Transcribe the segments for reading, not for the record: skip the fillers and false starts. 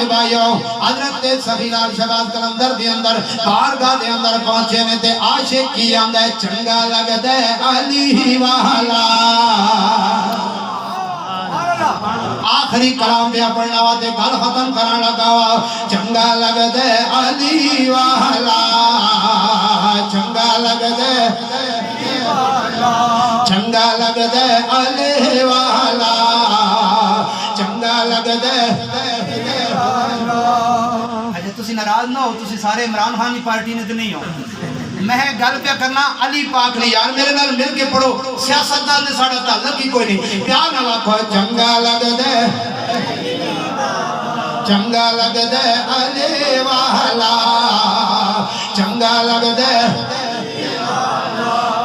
بھائیو حضرت سفیرہ شہباز قلندر دے اندر بارگاہ دے اندر پہنچے نے تے عاشق کی آندہ ہے چنگا لگتا ہے علی والا آخری کلام پہ پڑھنا ہوا تے گل ختم کرنا لگا ہوا چنگا لگتا ہے علی والا چنگا لگتا ہے چنگا لگتا ہے علی والا چنگا لگتا ہے اچھا تسی ناراض نہ ہو تسی سارے عمران خان کی پارٹی نے تو نہیں ہو میں گل پہ کرنا علی پاک نے یار میرے نال مل کے پڑھو سیاست نال نے ساڑا تعلق ہی کوئی نہیں پیار نہ آکھو چنگا لگتا ہے چنگا لگتا ہے علی والا چنگا لگتا ہے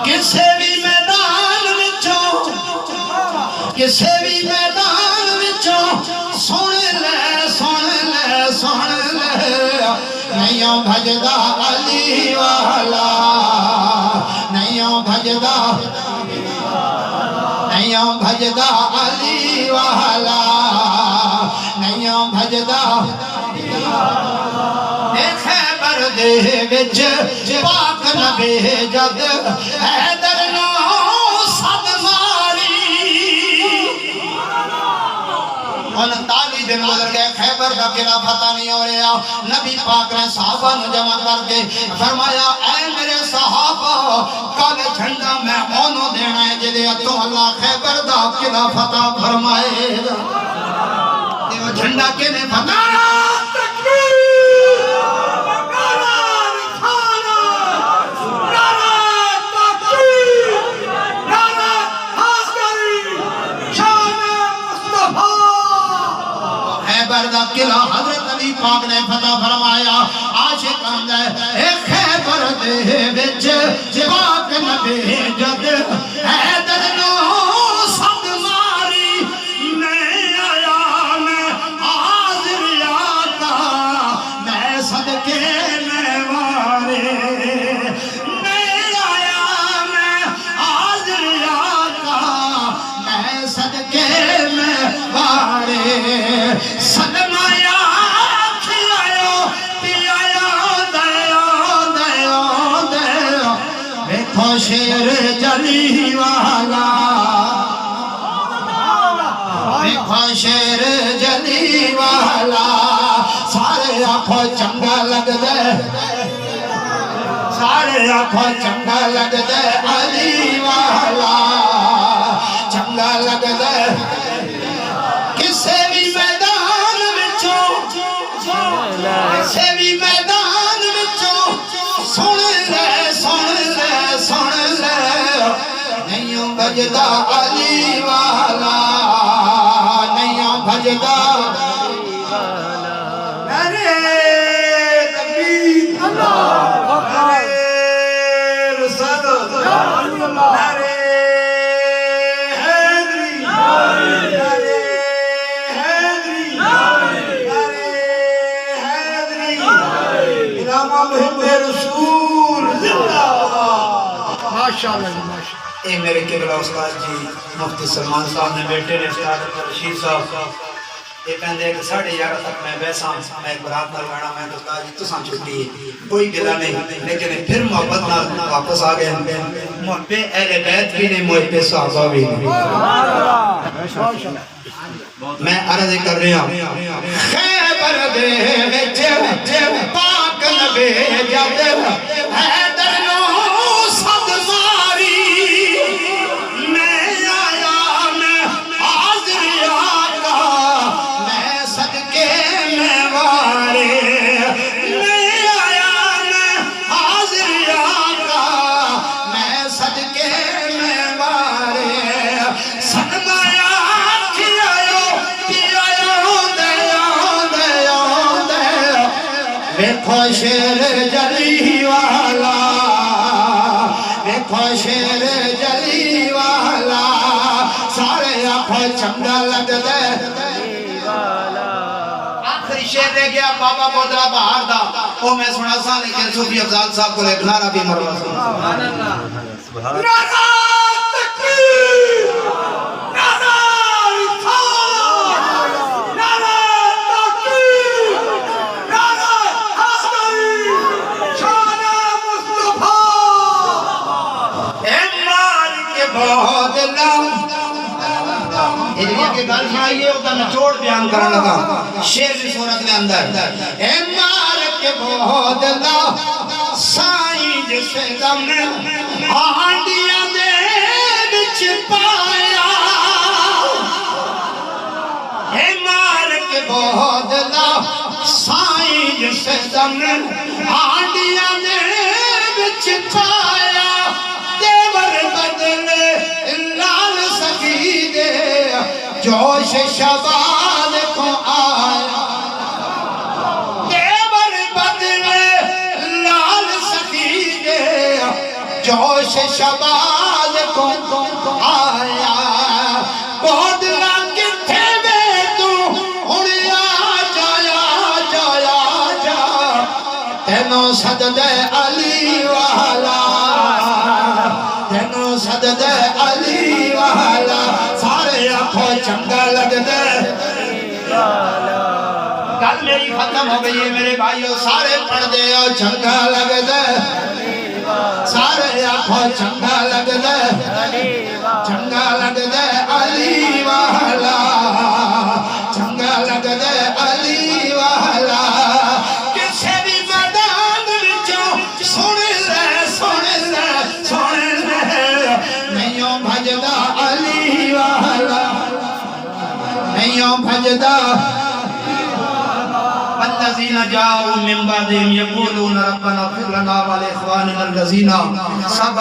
کسے بھی میدان وچوں کسے بھی میدان وچوں سن لے سن لے سن لے نہیں بھجدا علی والا نہیں بھجدا نہیں بھجدا علی والا نہیں بھجدا خیبر دے وچ پاک نبی جد حیدر نو صد ماری 39 دن گزر گئے خیبر کا قلعہ فتح نہیں ہو رہا نبی پاک نے صحابہ نو جمع کر کے فرمایا اے میرے صحابہ کل جھنڈا میں اونوں دینا ہے جدے تو اللہ خیبر دا قلعہ فتح فرمائے گا تے جھنڈا کنے فتح دا قلعہ حضرت علی پاک نے فتح فرمایا عاشق آندہ ہے اے خیبر دے وچ پاک نبی جد حیدر نو صد ماری میں آیا میں حاضر آقا میں صدقے میں وارے میں آیا میں حاضر آقا میں صدقے میں وارے شیر جلی والا دیکھو شیر جلی والا سارے آنکھوں چنگا لگ دے سارے آنکھوں چنگا لگ دے علی والا چنگا لگ دے کسے بھی میدان وچوں کسے بھی میدان وچوں سن لے سن لے سن لے نہیں بھجدا علی والا نہیں بھجدا ارے تکبیر اللہ ارے رسالت ارے حیدری ارے حیدری ارے حیدری علامہ محب رسول زندہ ماشاءاللہ اے میرے قبلہ استاد جی مفتی سلمان صاحب نے بیٹے نے استاد رشید صاحب یہ کہندے ہیں کہ 11:30 تک میں بیساں میں ایک برات نہ لگانا میں استاد جی تساں چھٹی کوئی گلا نہیں لیکن پھر محبت نہ واپس آ گئے محب اہل بیت بھی نہیں محب صحابہ بھی نہیں میں عرض کر رہا ہوں خیبر دے وچ پاک نبی جد حیدر نو صد ماری میں آیا میں حاضر آقا میں صدقے میں وارے میں آیا میں حاضر آقا میں صدقے میں وارے سنمایا دیکھو شیر جلی والا دیکھو شیر جلی والا سارے آنکھوں چنگا لگ دے آخری شیر رہ گیا بابا بودرا بہار دا وہ میں سنا سا لیکن صوفی افضال صاحب کو ایک نعرہ بھی مروا سنا نعرہ تکبیر نعرہ رسالت نعرہ تکبیر بیان کرنے لگا شیر کی صورت میں اندر اے مار کے بہت لا سائیں جسے دم آنڈیاں دے بچ پایا اے مار کے بہت لا سائیں جسے دم آنڈیاں دے بچ پایا دیور بدلے لال سخی دے جوش شباب کو آیا دیور بدلے لال سخی دے جوش شباب کو آیا بہت لنگ تھے بے تو اڑیا جایا جایا جا تینوں صدد علی والا تینوں صدد علی والا سارے آنکھوں چنگا لگ دے کل میری ختم ہو گئی ہے میرے بھائیوں سارے پڑھ دے اور چنگا لگ دے سارے آنکھوں چنگا لگ دے چنگا لگ دے علی والا چنگا لگ دے علی والا کسے بھی میدان وچوں سن لے سن لے سن لے نہیں بھجدا علی والا نہیں بھجدا الذين جاءوا من بعدهم يقولون ربنا اغفر لنا ولإخواننا الذين سبقونا